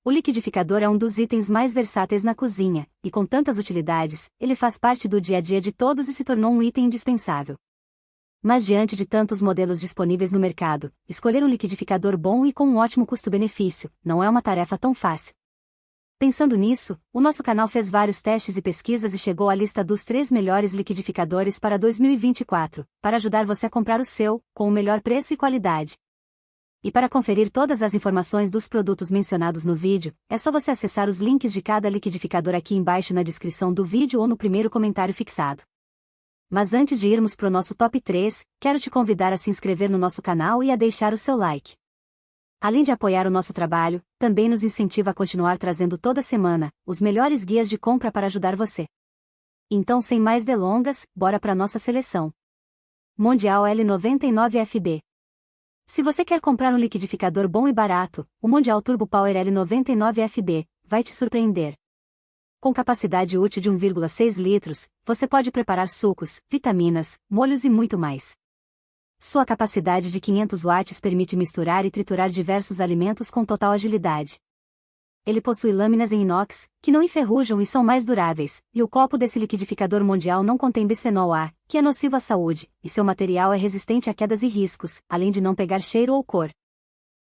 O liquidificador é um dos itens mais versáteis na cozinha, e com tantas utilidades, ele faz parte do dia a dia de todos e se tornou um item indispensável. Mas diante de tantos modelos disponíveis no mercado, escolher um liquidificador bom e com um ótimo custo-benefício não é uma tarefa tão fácil. Pensando nisso, o nosso canal fez vários testes e pesquisas e chegou à lista dos 3 melhores liquidificadores para 2024, para ajudar você a comprar o seu, com o melhor preço e qualidade. E para conferir todas as informações dos produtos mencionados no vídeo, é só você acessar os links de cada liquidificador aqui embaixo na descrição do vídeo ou no primeiro comentário fixado. Mas antes de irmos para o nosso top 3, quero te convidar a se inscrever no nosso canal e a deixar o seu like. Além de apoiar o nosso trabalho, também nos incentiva a continuar trazendo toda semana os melhores guias de compra para ajudar você. Então, sem mais delongas, bora para nossa seleção. Mondial L99FB. Se você quer comprar um liquidificador bom e barato, o Mondial Turbo Power L99FB vai te surpreender. Com capacidade útil de 1,6 litros, você pode preparar sucos, vitaminas, molhos e muito mais. Sua capacidade de 500 watts permite misturar e triturar diversos alimentos com total agilidade. Ele possui lâminas em inox, que não enferrujam e são mais duráveis, e o copo desse liquidificador Mondial não contém bisfenol A, que é nocivo à saúde, e seu material é resistente a quedas e riscos, além de não pegar cheiro ou cor.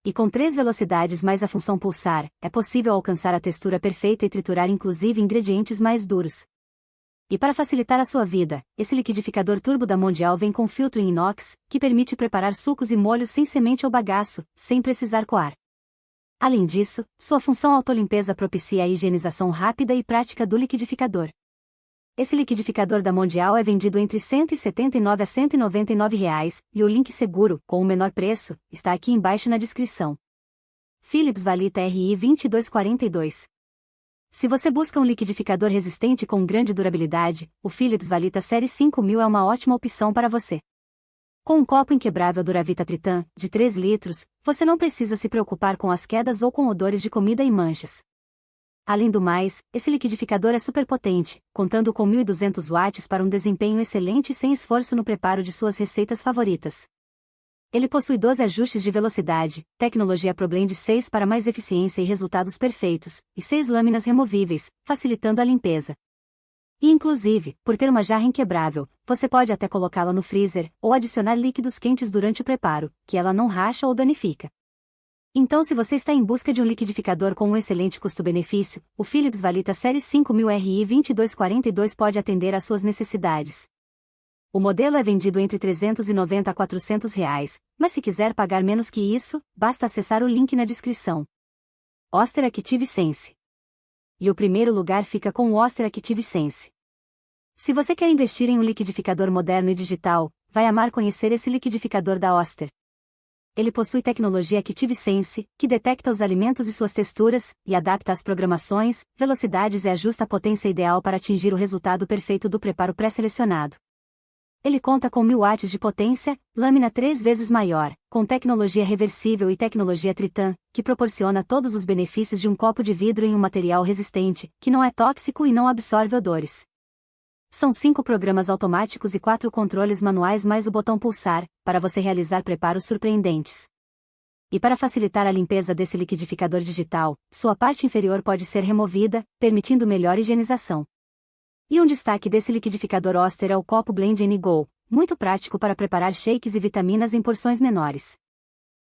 E com 3 velocidades mais a função pulsar, é possível alcançar a textura perfeita e triturar inclusive ingredientes mais duros. E para facilitar a sua vida, esse liquidificador turbo da Mondial vem com filtro em inox, que permite preparar sucos e molhos sem semente ou bagaço, sem precisar coar. Além disso, sua função autolimpeza propicia a higienização rápida e prática do liquidificador. Esse liquidificador da Mondial é vendido entre R$ 179 a R$ 199 reais, e o link seguro, com o menor preço, está aqui embaixo na descrição. Philips Valita RI 2242. Se você busca um liquidificador resistente com grande durabilidade, o Philips Valita Série 5000 é uma ótima opção para você. Com um copo inquebrável Duravita Tritan, de 3 litros, você não precisa se preocupar com as quedas ou com odores de comida e manchas. Além do mais, esse liquidificador é super potente, contando com 1.200 watts para um desempenho excelente e sem esforço no preparo de suas receitas favoritas. Ele possui 12 ajustes de velocidade, tecnologia ProBlend 6 para mais eficiência e resultados perfeitos, e 6 lâminas removíveis, facilitando a limpeza. E inclusive, por ter uma jarra inquebrável, você pode até colocá-la no freezer, ou adicionar líquidos quentes durante o preparo, que ela não racha ou danifica. Então, se você está em busca de um liquidificador com um excelente custo-benefício, o Philips Valita Série 5000 RI 2242 pode atender às suas necessidades. O modelo é vendido entre R$ 390 a R$ 400 reais, mas se quiser pagar menos que isso, basta acessar o link na descrição. Oster Active Sense. E o primeiro lugar fica com o Oster Active Sense. Se você quer investir em um liquidificador moderno e digital, vai amar conhecer esse liquidificador da Oster. Ele possui tecnologia Active Sense, que detecta os alimentos e suas texturas, e adapta as programações, velocidades e ajusta a potência ideal para atingir o resultado perfeito do preparo pré-selecionado. Ele conta com 1000 watts de potência, lâmina 3 vezes maior, com tecnologia reversível e tecnologia Tritan, que proporciona todos os benefícios de um copo de vidro em um material resistente, que não é tóxico e não absorve odores. São 5 programas automáticos e 4 controles manuais mais o botão pulsar, para você realizar preparos surpreendentes. E para facilitar a limpeza desse liquidificador digital, sua parte inferior pode ser removida, permitindo melhor higienização. E um destaque desse liquidificador Oster é o copo Blend & Go, muito prático para preparar shakes e vitaminas em porções menores.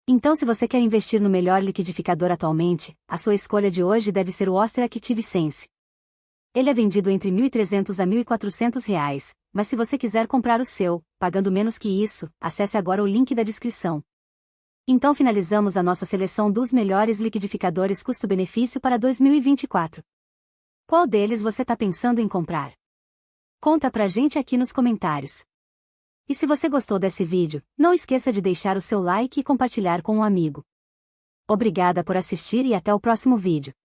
Então, se você quer investir no melhor liquidificador atualmente, a sua escolha de hoje deve ser o Oster Active Sense. Ele é vendido entre R$ 1.300 a R$ 1.400 reais, mas se você quiser comprar o seu, pagando menos que isso, acesse agora o link da descrição. Então finalizamos a nossa seleção dos melhores liquidificadores custo-benefício para 2024. Qual deles você está pensando em comprar? Conta pra gente aqui nos comentários. E se você gostou desse vídeo, não esqueça de deixar o seu like e compartilhar com um amigo. Obrigada por assistir e até o próximo vídeo.